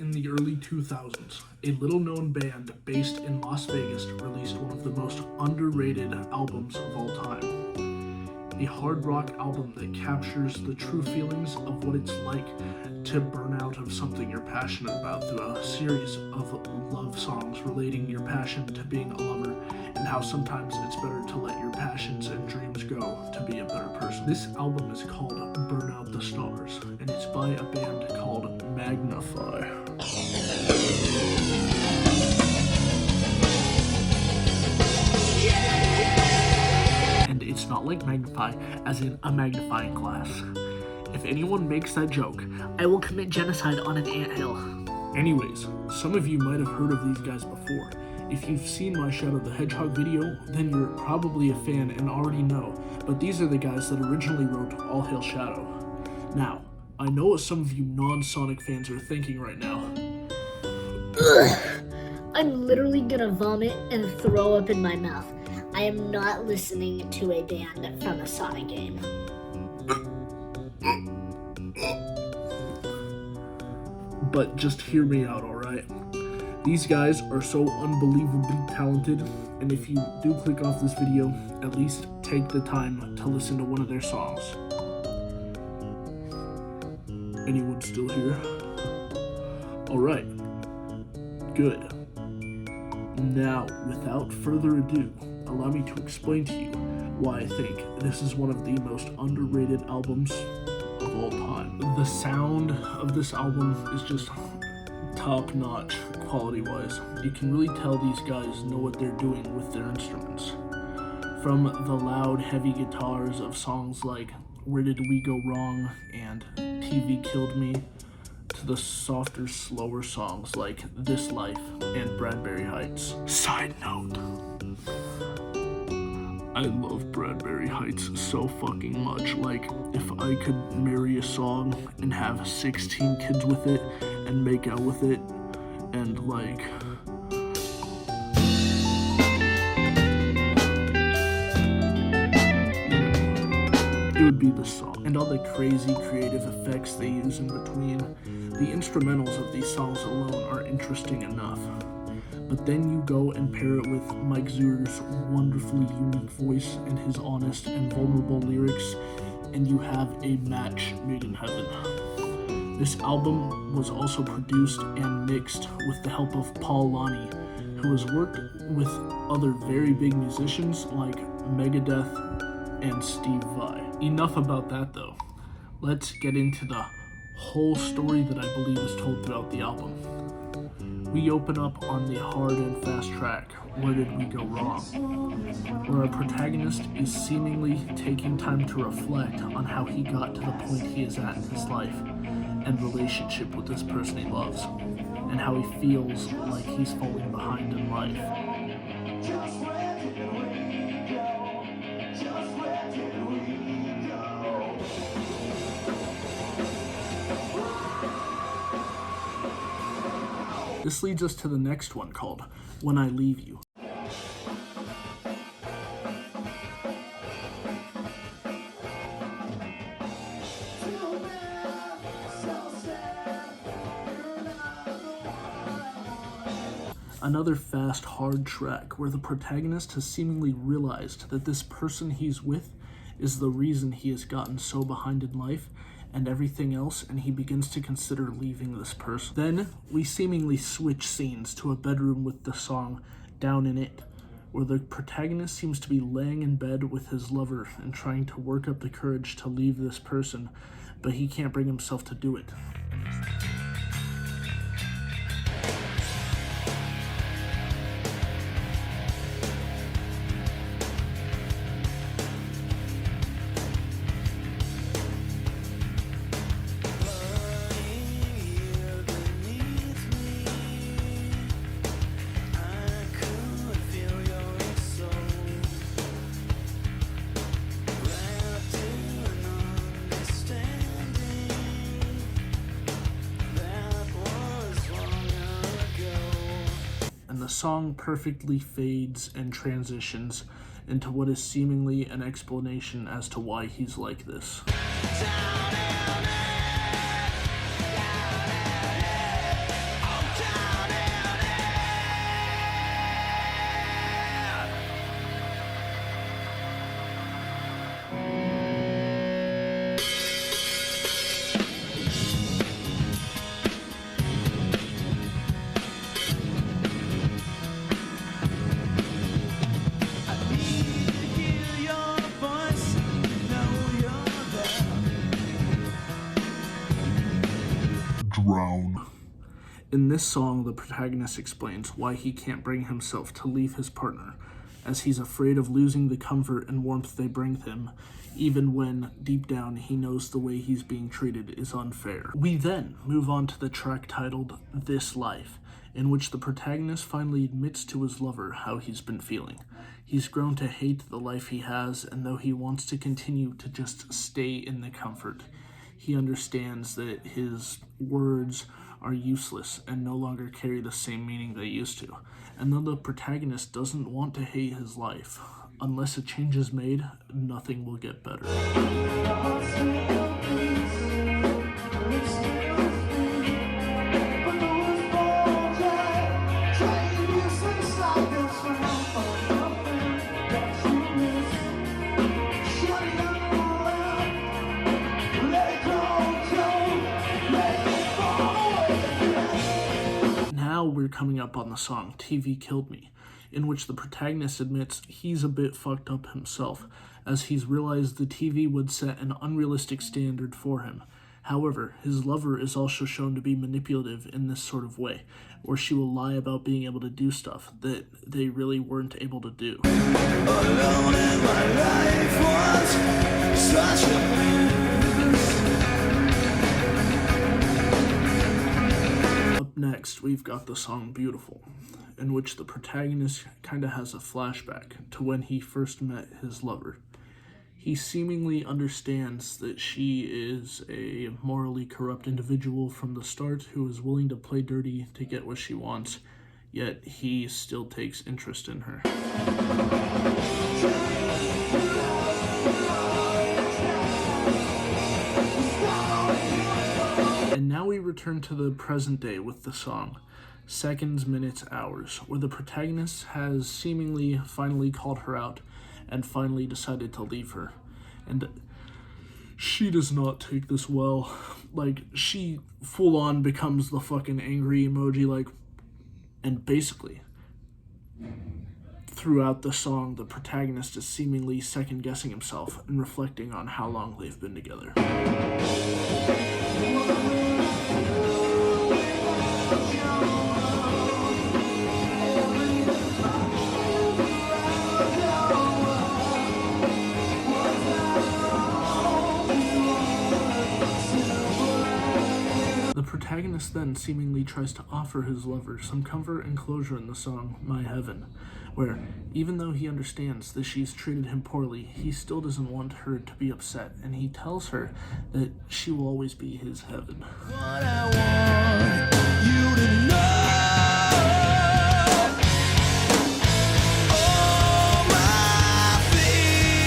In the early 2000s, a little-known band based in Las Vegas released one of the most underrated albums of all time. A hard rock album that captures the true feelings of what it's like to burn out of something you're passionate about through a series of love songs relating your passion to being a lover and how sometimes it's better to let your passions and dreams go to be a better person. This album is called Burn Out the Stars, and it's by a band called Magna-Fi. And it's not like magnify, as in a magnifying glass. If anyone makes that joke, I will commit genocide on an anthill. Anyways, some of you might have heard of these guys before. If you've seen my Shadow the Hedgehog video, then you're probably a fan and already know, but these are the guys that originally wrote All Hail Shadow. Now, I know what some of you non-Sonic fans are thinking right now. Ugh. I'm literally gonna vomit and throw up in my mouth. I am not listening to a band from a Sonic game. But just hear me out, alright? These guys are so unbelievably talented, and if you do click off this video, at least take the time to listen to one of their songs. Anyone still here? Alright, good. Now, without further ado, allow me to explain to you why I think this is one of the most underrated albums of all time. The sound of this album is just top-notch quality-wise. You can really tell these guys know what they're doing with their instruments. From the loud, heavy guitars of songs like Where Did We Go Wrong and TV Killed Me, to the softer, slower songs like This Life and Bradbury Heights. Side note, I love Bradbury Heights so fucking much. Like, if I could marry a song and have 16 kids with it and make out with it and like... it would be the song. And all the crazy creative effects they use in between. The instrumentals of these songs alone are interesting enough. But then you go and pair it with Mike Zur's wonderfully unique voice and his honest and vulnerable lyrics, and you have a match made in heaven. This album was also produced and mixed with the help of Paul Lani, who has worked with other very big musicians like Megadeth and Steve Vai. Enough about that though. Let's get into the whole story that I believe is told throughout the album. We open up on the hard and fast track, Where Did We Go Wrong?, where our protagonist is seemingly taking time to reflect on how he got to the point he is at in his life and relationship with this person he loves, and how he feels like he's falling behind in life. This leads us to the next one called When I Leave You. Another fast, hard track where the protagonist has seemingly realized that this person he's with is the reason he has gotten so behind in life and everything else, and he begins to consider leaving this person. Then we seemingly switch scenes to a bedroom with the song Down in It, where the protagonist seems to be laying in bed with his lover and trying to work up the courage to leave this person, but he can't bring himself to do it. The song perfectly fades and transitions into what is seemingly an explanation as to why he's like this. In this song, the protagonist explains why he can't bring himself to leave his partner, as he's afraid of losing the comfort and warmth they bring him, even when, deep down, he knows the way he's being treated is unfair. We then move on to the track titled This Life, in which the protagonist finally admits to his lover how he's been feeling. He's grown to hate the life he has, and though he wants to continue to just stay in the comfort, he understands that his words are useless and no longer carry the same meaning they used to. And though the protagonist doesn't want to hate his life, unless a change is made, nothing will get better. Now we're coming up on the song TV Killed Me, in which the protagonist admits he's a bit fucked up himself, as he's realized the TV would set an unrealistic standard for him. However, his lover is also shown to be manipulative in this sort of way, where she will lie about being able to do stuff that they really weren't able to do. Alone in my life was such a mess. Up next, we've got the song Beautiful, in which the protagonist kind of has a flashback to when he first met his lover. He seemingly understands that she is a morally corrupt individual from the start who is willing to play dirty to get what she wants, yet he still takes interest in her. And now we return to the present day with the song Seconds, Minutes, Hours, where the protagonist has seemingly finally called her out and finally decided to leave her. And she does not take this well. Like, she full on becomes the fucking angry emoji, like, and basically, throughout the song, the protagonist is seemingly second guessing himself and reflecting on how long they've been together. The protagonist then seemingly tries to offer his lover some comfort and closure in the song My Heaven, where, even though he understands that she's treated him poorly, he still doesn't want her to be upset, and he tells her that she will always be his heaven. What I want you to know. All my fears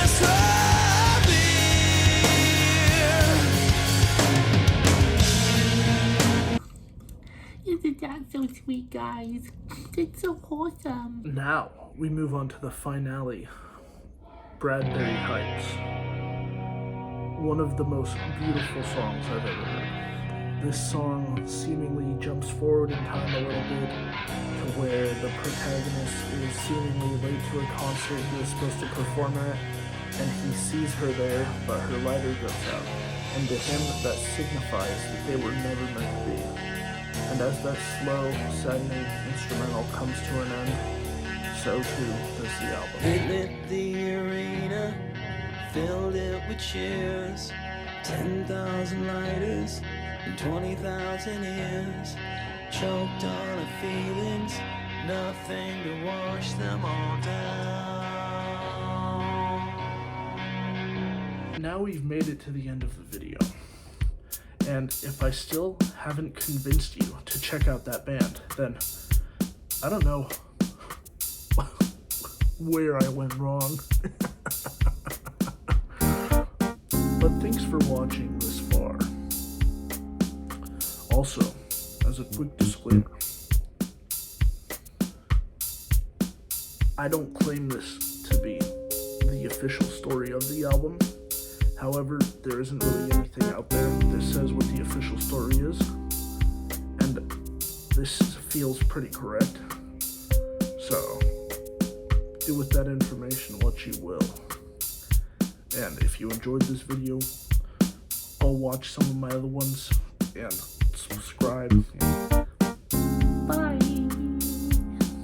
disappear. Isn't that so sweet, guys? It's so wholesome. Now, we move on to the finale, Bradbury Heights. One of the most beautiful songs I've ever heard. This song seemingly jumps forward in time a little bit to where the protagonist is seemingly late to a concert he was supposed to perform at, and he sees her there, but her lighter goes out. And to him, that signifies that they were never meant to be. And as that slow, saddening instrumental comes to an end, so too does the album. They lit the arena, filled it with cheers, 10,000 lighters and 20,000 ears, choked on the feelings, nothing to wash them all down. Now we've made it to the end of the video. And if I still haven't convinced you to check out that band, then I don't know where I went wrong. But thanks for watching this far. Also, as a quick disclaimer, I don't claim this to be the official story of the album. However, there isn't really anything out there that says what the official story is, and this feels pretty correct. So, do with that information what you will. And if you enjoyed this video, I'll watch some of my other ones and subscribe.